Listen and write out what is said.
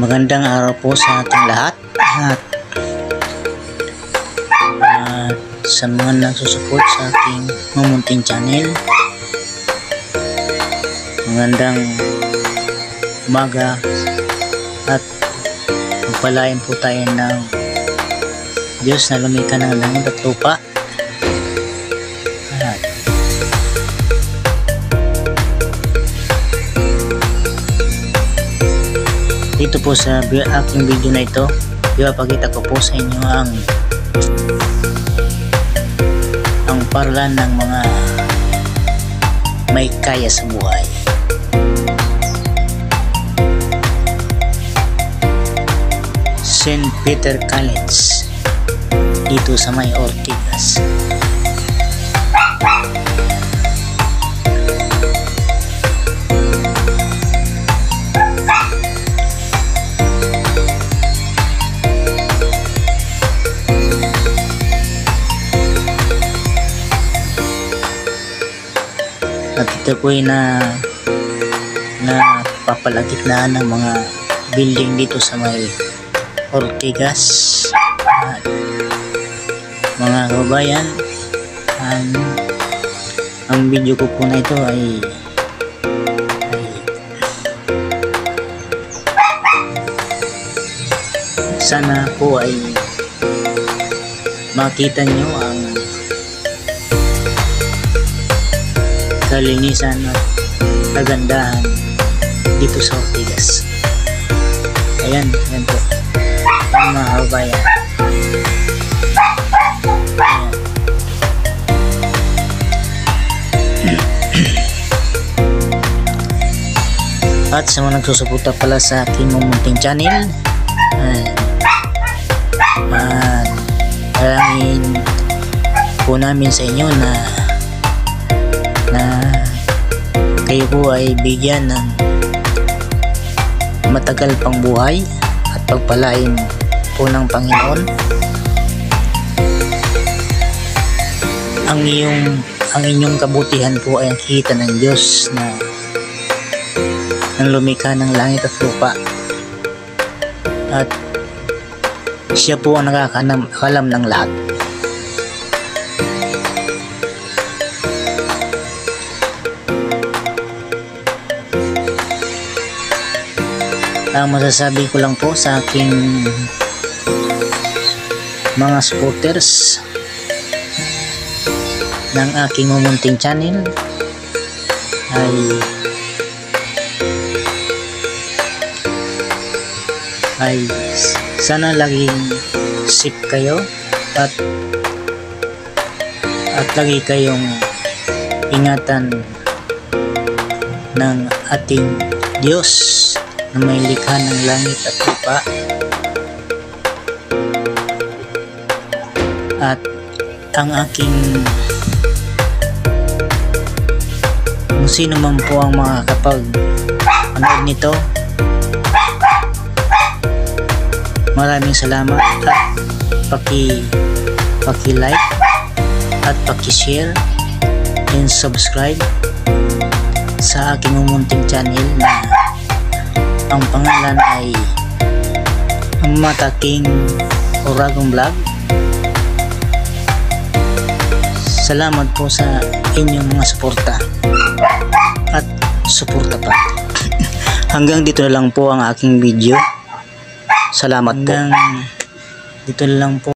Magandang araw po sa ating lahat at sa mga nagsusupport sa ating mumunting channel. Magandang umaga at magpalain po tayo ng Diyos na lumikha ng langit at lupa. Dito po sa aking video na ito, ipapakita ko po sa inyo ang paralan ng mga may kaya sa buhay. St. Peter College dito sa may Ortigas. At ito po ay papalagitnaan ng mga building dito sa may Ortigas. At mga kababayan, ang video ko po na ito ay sana po ay makita nyo ang kalinisan at kagandahan dito sa Ortigas. Ayan po ang mga kababayan. At sa mga nagsusuporta pala sa aking mumunting channel, dalangin po namin sa inyo na kayo po ay bigyan ng matagal pang buhay at pagpalain po ng Panginoon ang inyong kabutihan po ay nakikita ng Diyos na ang lumikha ng langit at lupa, at siya po ang nakakalam ng lahat. Ang masasabi ko lang po sa aking mga supporters ng aking mumunting channel ay sana laging safe kayo at lagi kayong ingatan ng ating Diyos na may likha ng langit at lupa, at ang aking kung sino man po ang makakapag-panood nito, maraming salamat at paki-like at paki-share and subscribe sa aking mumunting channel na ang pangalan ay Mataking Uragong Vlog. Salamat po sa inyong mga suporta at suporta pa. Hanggang dito na lang po ang aking video. Salamat po. Dito na lang po.